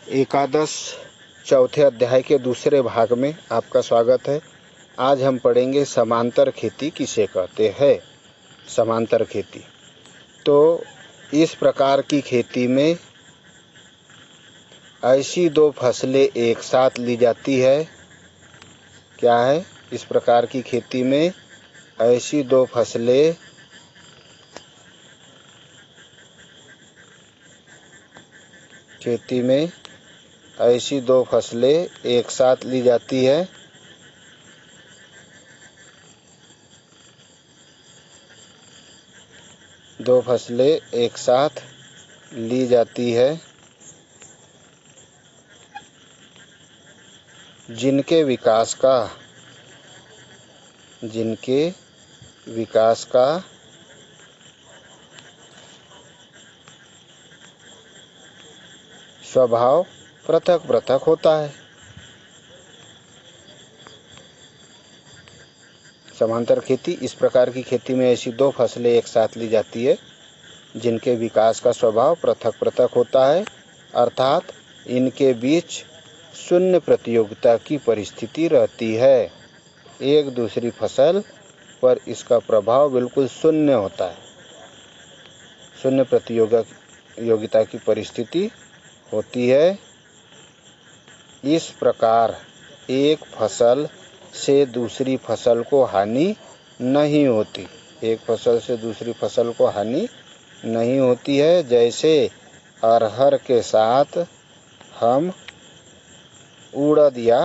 एकादश चौथे अध्याय के दूसरे भाग में आपका स्वागत है। आज हम पढ़ेंगे समांतर खेती किसे कहते हैं। समांतर खेती तो इस प्रकार की खेती में ऐसी दो फसलें एक साथ ली जाती है। क्या है? इस प्रकार की खेती में ऐसी दो फसलें एक साथ ली जाती है। दो फसलें एक साथ ली जाती है जिनके विकास का स्वभाव पृथक पृथक होता है। समांतर खेती इस प्रकार की खेती में ऐसी दो फसलें एक साथ ली जाती है जिनके विकास का स्वभाव पृथक पृथक होता है, अर्थात इनके बीच शून्य प्रतियोगिता की परिस्थिति रहती है। एक दूसरी फसल पर इसका प्रभाव बिल्कुल शून्य होता है। शून्य प्रतियोगिता की परिस्थिति होती है। इस प्रकार एक फसल से दूसरी फसल को हानि नहीं होती। एक फसल से दूसरी फसल को हानि नहीं होती है। जैसे अरहर के साथ हम उड़द या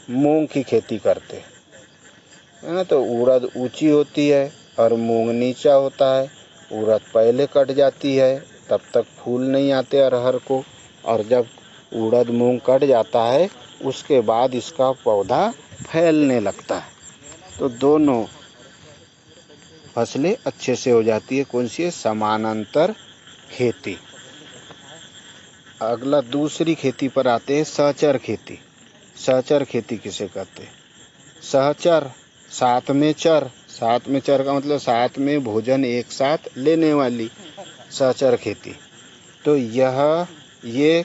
मूंग की खेती करते हैं ना, तो उड़द ऊंची होती है और मूंग नीचा होता है। उड़द पहले कट जाती है, तब तक फूल नहीं आते अरहर को, और जब उड़द मूंग कट जाता है उसके बाद इसका पौधा फैलने लगता है, तो दोनों फसलें अच्छे से हो जाती है। कौन सी है? समानांतर खेती। अगला दूसरी खेती पर आते हैं, सहचर खेती। सहचर खेती किसे कहते हैं? सहचर साथ में चर का मतलब साथ में भोजन एक साथ लेने वाली सहचर खेती। तो ये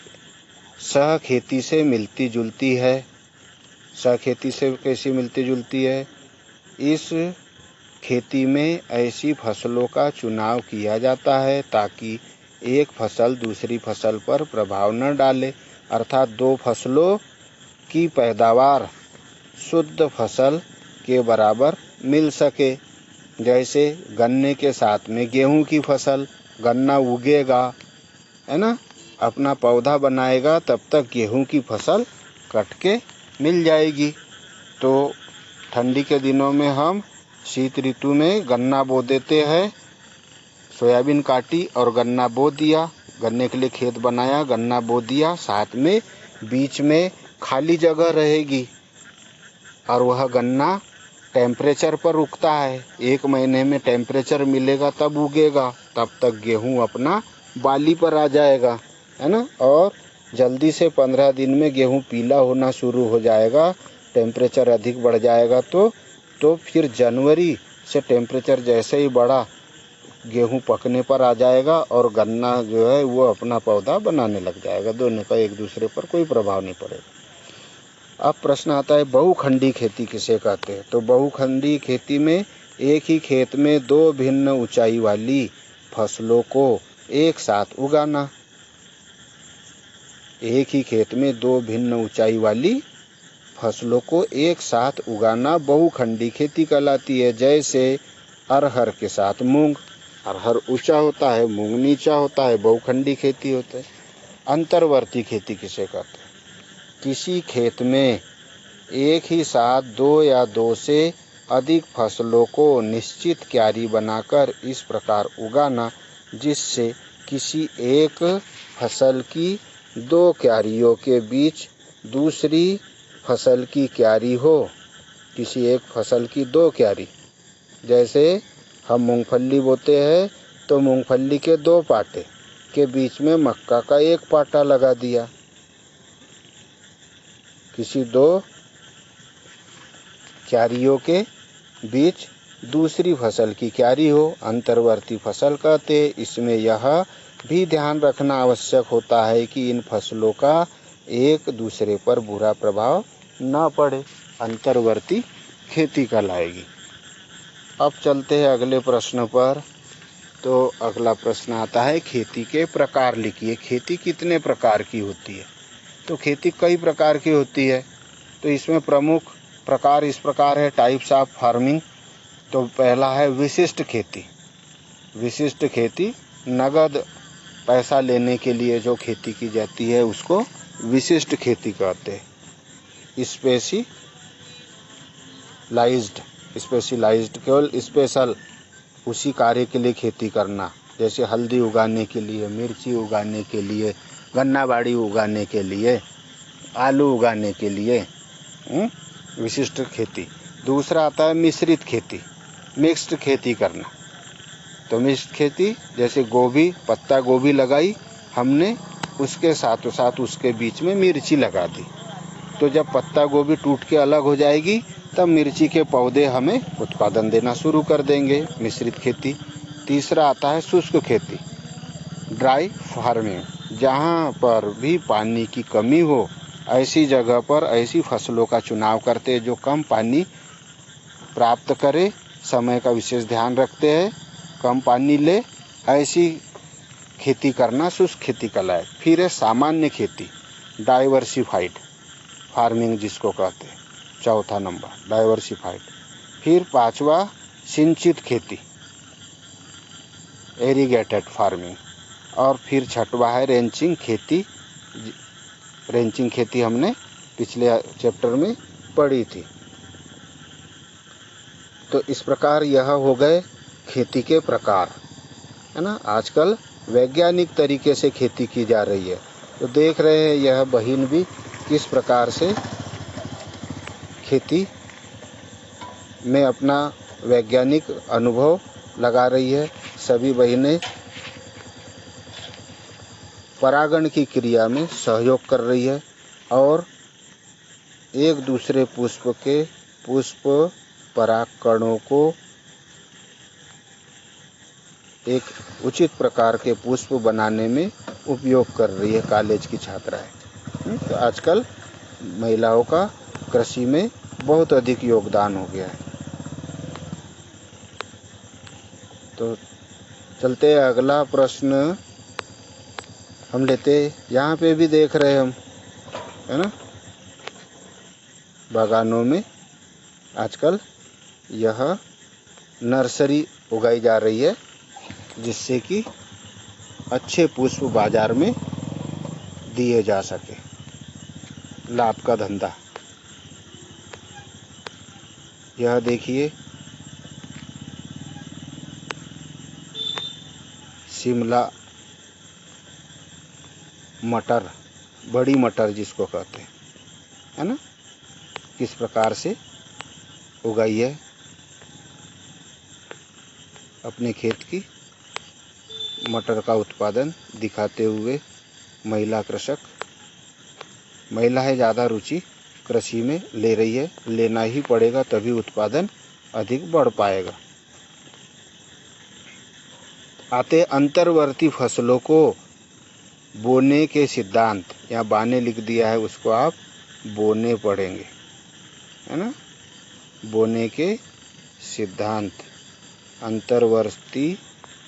सह खेती से मिलती जुलती है। सह खेती से कैसी मिलती जुलती है? इस खेती में ऐसी फसलों का चुनाव किया जाता है ताकि एक फसल दूसरी फसल पर प्रभाव न डाले, अर्थात दो फसलों की पैदावार शुद्ध फसल के बराबर मिल सके। जैसे गन्ने के साथ में गेहूं की फसल, गन्ना उगेगा है ना, अपना पौधा बनाएगा, तब तक गेहूं की फसल कट के मिल जाएगी। तो ठंडी के दिनों में हम शीत ऋतु में गन्ना बो देते हैं। सोयाबीन काटी और गन्ना बो दिया, गन्ने के लिए खेत बनाया, गन्ना बो दिया, साथ में बीच में खाली जगह रहेगी और वह गन्ना टेम्परेचर पर उगता है। 1 महीने में टेम्परेचर मिलेगा तब उगेगा, तब तक गेहूं अपना बाली पर आ जाएगा, है ना, और जल्दी से 15 दिन में गेहूं पीला होना शुरू हो जाएगा। टेम्परेचर अधिक बढ़ जाएगा तो फिर जनवरी से टेम्परेचर जैसे ही बढ़ा, गेहूं पकने पर आ जाएगा और गन्ना जो है वो अपना पौधा बनाने लग जाएगा। दोनों का एक दूसरे पर कोई प्रभाव नहीं पड़ेगा। अब प्रश्न आता है, बहुखंडी खेती किसे कहते हैं? तो बहुखंडी खेती में एक ही खेत में दो भिन्न ऊंचाई वाली फसलों को एक साथ उगाना। एक ही खेत में दो भिन्न ऊंचाई वाली फसलों को एक साथ उगाना बहुखंडी खेती कहलाती है। जैसे अरहर के साथ मूंग, अरहर ऊंचा होता है, मूंग नीचा होता है, बहुखंडी खेती होता है। अंतर्वर्ती खेती किसे कहते हैं? किसी खेत में एक ही साथ दो या दो से अधिक फसलों को निश्चित क्यारी बनाकर इस प्रकार उगाना जिससे किसी एक फसल की दो क्यारियों के बीच दूसरी फसल की क्यारी हो। किसी एक फसल की दो क्यारी, जैसे हम मूंगफली बोते हैं तो मूंगफली के दो पाटे के बीच में मक्का का एक पाटा लगा दिया। किसी दो क्यारियों के बीच दूसरी फसल की क्यारी हो, अंतर्वर्ती फसल कहते। इसमें यह भी ध्यान रखना आवश्यक होता है कि इन फसलों का एक दूसरे पर बुरा प्रभाव न पड़े, अंतर्वर्ती खेती कहलाएगी। अब चलते हैं अगले प्रश्न पर। तो अगला प्रश्न आता है, खेती के प्रकार लिखिए। खेती कितने प्रकार की होती है? तो खेती कई प्रकार की होती है। तो इसमें प्रमुख प्रकार इस प्रकार है, टाइप्स ऑफ फार्मिंग। तो पहला है विशिष्ट खेती। विशिष्ट खेती नगद पैसा लेने के लिए जो खेती की जाती है उसको विशिष्ट खेती कहते हैं। स्पेशलाइज्ड केवल स्पेशल उसी कार्य के लिए खेती करना, जैसे हल्दी उगाने के लिए, मिर्ची उगाने के लिए, गन्ना बाड़ी उगाने के लिए, आलू उगाने के लिए, विशिष्ट खेती। दूसरा आता है मिश्रित खेती, मिक्स्ड खेती करना। तो मिक्स्ड खेती जैसे गोभी, पत्ता गोभी लगाई हमने, उसके साथ साथ उसके बीच में मिर्ची लगा दी, तो जब पत्ता गोभी टूट के अलग हो जाएगी तब मिर्ची के पौधे हमें उत्पादन देना शुरू कर देंगे, मिश्रित खेती। तीसरा आता है शुष्क खेती, ड्राई फार्मिंग। जहाँ पर भी पानी की कमी हो ऐसी जगह पर ऐसी फसलों का चुनाव करते हैं जो कम पानी प्राप्त करे, समय का विशेष ध्यान रखते हैं, कम पानी ले, ऐसी खेती करना शुष्क खेती कहलाए। फिर है सामान्य खेती, डाइवर्सिफाइड फार्मिंग जिसको कहते हैं, चौथा नंबर डाइवर्सिफाइड। फिर पांचवा सिंचित खेती, एरीगेटेड फार्मिंग। और फिर छठवा है रेंचिंग खेती। रेंचिंग खेती हमने पिछले चैप्टर में पढ़ी थी। तो इस प्रकार यह हो गए खेती के प्रकार, है ना। आजकल वैज्ञानिक तरीके से खेती की जा रही है। तो देख रहे हैं यह बहिन भी किस प्रकार से खेती में अपना वैज्ञानिक अनुभव लगा रही है। सभी बहिनें परागण की क्रिया में सहयोग कर रही है और एक दूसरे पुष्प परागकणों को एक उचित प्रकार के पुष्प बनाने में उपयोग कर रही है कॉलेज की छात्राएं। तो आजकल महिलाओं का कृषि में बहुत अधिक योगदान हो गया है। तो चलते अगला प्रश्न हम लेते। यहाँ पे भी देख रहे हैं हम, है ना, बागानों में आजकल यह नर्सरी उगाई जा रही है जिससे कि अच्छे पुष्प बाजार में दिए जा सके, लाभ का धंधा। यह देखिए शिमला मटर, बड़ी मटर जिसको कहते हैं, है ना, किस प्रकार से उगाई है अपने खेत की मटर का उत्पादन दिखाते हुए महिला कृषक। महिला है, ज़्यादा रुचि कृषि में ले रही है, लेना ही पड़ेगा तभी उत्पादन अधिक बढ़ पाएगा। आते अंतर्वर्ती फसलों को बोने के सिद्धांत, यहाँ बाने लिख दिया है, उसको आप बोने पढ़ेंगे, है ना। बोने के सिद्धांत, अंतर्वर्ती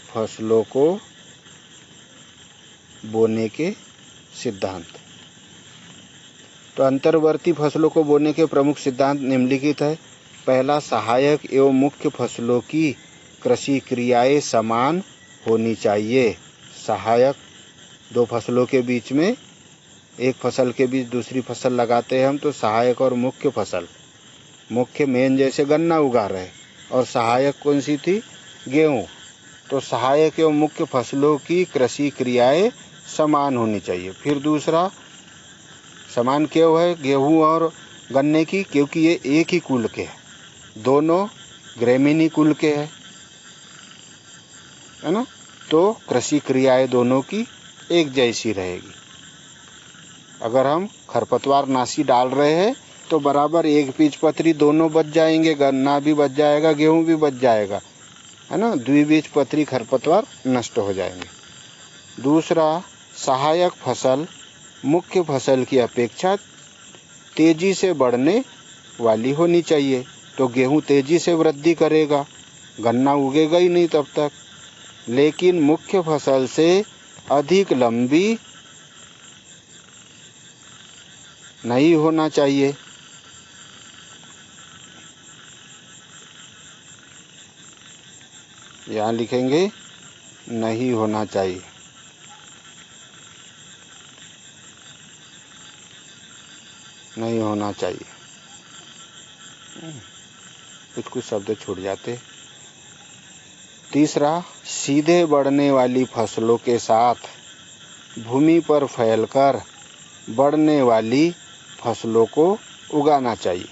फसलों को बोने के सिद्धांत। तो अंतर्वर्ती फसलों को बोने के प्रमुख सिद्धांत निम्नलिखित है। पहला, सहायक एवं मुख्य फसलों की कृषि क्रियाएं समान होनी चाहिए। सहायक, दो फसलों के बीच में, एक फसल के बीच दूसरी फसल लगाते हैं हम, तो सहायक और मुख्य फसल, मुख्य मेन जैसे गन्ना उगा रहे और सहायक कौन सी थी, गेहूँ। तो सहायक एवं मुख्य फसलों की कृषि क्रियाएं समान होनी चाहिए। फिर दूसरा, समान क्यों है गेहूँ और गन्ने की, क्योंकि ये एक ही कुल के हैं, दोनों ग्रेमिनी कुल के हैं, है ना। तो कृषि क्रियाएं दोनों की एक जैसी रहेगी। अगर हम खरपतवार नाशी डाल रहे हैं तो बराबर एक बीज पत्री दोनों बच जाएंगे, गन्ना भी बच जाएगा, गेहूँ भी बच जाएगा, है ना। द्विबीज पत्री खरपतवार नष्ट हो जाएंगे। दूसरा, सहायक फसल मुख्य फसल की अपेक्षा तेजी से बढ़ने वाली होनी चाहिए। तो गेहूं तेजी से वृद्धि करेगा, गन्ना उगेगा ही नहीं तब तक। लेकिन मुख्य फसल से अधिक लंबी नहीं होना चाहिए। यहाँ लिखेंगे नहीं होना चाहिए। नहीं होना चाहिए। कुछ शब्द छूट जाते। तीसरा, सीधे बढ़ने वाली फसलों के साथ भूमि पर फैलकर बढ़ने वाली फसलों को उगाना चाहिए।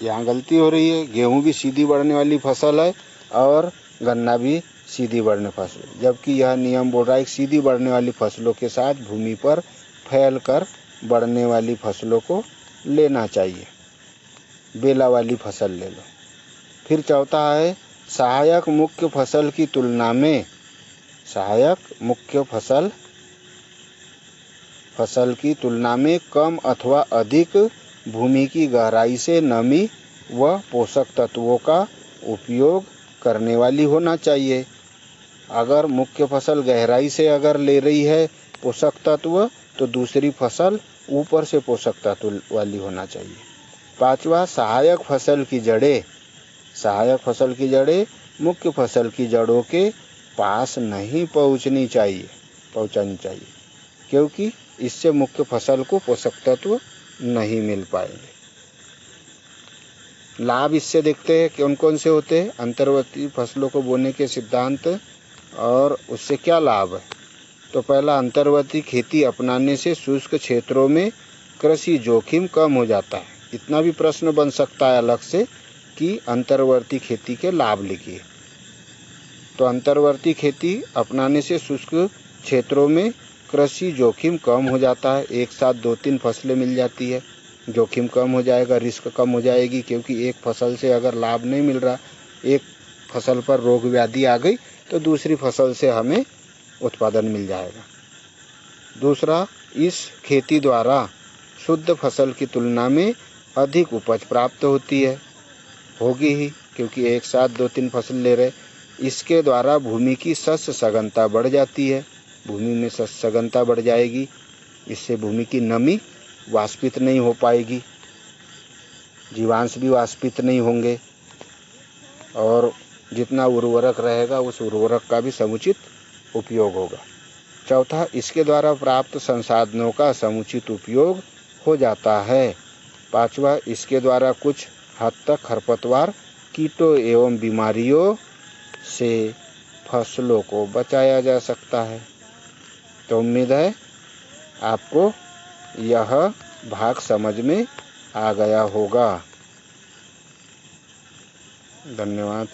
यहाँ गलती हो रही है। गेहूं भी सीधी बढ़ने वाली फसल है और गन्ना भी सीधी बढ़ने फसल, जबकि यह नियम बोल रहा है सीधी बढ़ने वाली फसलों के साथ भूमि पर फैलकर बढ़ने वाली फसलों को लेना चाहिए। बेला वाली फसल ले लो। फिर चौथा है, सहायक मुख्य फसल की तुलना में कम अथवा अधिक भूमि की गहराई से नमी व पोषक तत्वों का उपयोग करने वाली होना चाहिए। अगर मुख्य फसल गहराई से अगर ले रही है पोषक तत्व, तो दूसरी फसल ऊपर से पोषक तत्व वाली होना चाहिए। पांचवा, सहायक फसल की जड़ें मुख्य फसल की जड़ों के पास नहीं पहुंचानी चाहिए, क्योंकि इससे मुख्य फसल को पोषक तत्व नहीं मिल पाएंगे। लाभ इससे देखते हैं कौन कौन से होते हैं। अंतर्वर्ती फसलों को बोने के सिद्धांत और उससे क्या लाभ है। तो पहला, अंतर्वर्ती खेती अपनाने से शुष्क क्षेत्रों में कृषि जोखिम कम हो जाता है। इतना भी प्रश्न बन सकता है अलग से कि अंतर्वर्ती खेती के लाभ लिखिए। तो अंतर्वर्ती खेती अपनाने से शुष्क क्षेत्रों में कृषि जोखिम कम हो जाता है। एक साथ 2-3 फसलें मिल जाती है, जोखिम कम हो जाएगा, रिस्क कम हो जाएगी, क्योंकि एक फसल से अगर लाभ नहीं मिल रहा, एक फसल पर रोग व्याधि आ गई, तो दूसरी फसल से हमें उत्पादन मिल जाएगा। दूसरा, इस खेती द्वारा शुद्ध फसल की तुलना में अधिक उपज प्राप्त होती है, होगी ही, क्योंकि एक साथ 2-3 फसल ले रहे। इसके द्वारा भूमि की शस्य सघनता बढ़ जाती है, भूमि में शस्य सघनता बढ़ जाएगी। इससे भूमि की नमी वाष्पित नहीं हो पाएगी, जीवांश भी वाष्पित नहीं होंगे, और जितना उर्वरक रहेगा उस उर्वरक का भी समुचित उपयोग होगा। चौथा, इसके द्वारा प्राप्त संसाधनों का समुचित उपयोग हो जाता है। पांचवा, इसके द्वारा कुछ हद तक खरपतवार, कीटों एवं बीमारियों से फसलों को बचाया जा सकता है। तो उम्मीद है आपको यह भाग समझ में आ गया होगा। धन्यवाद।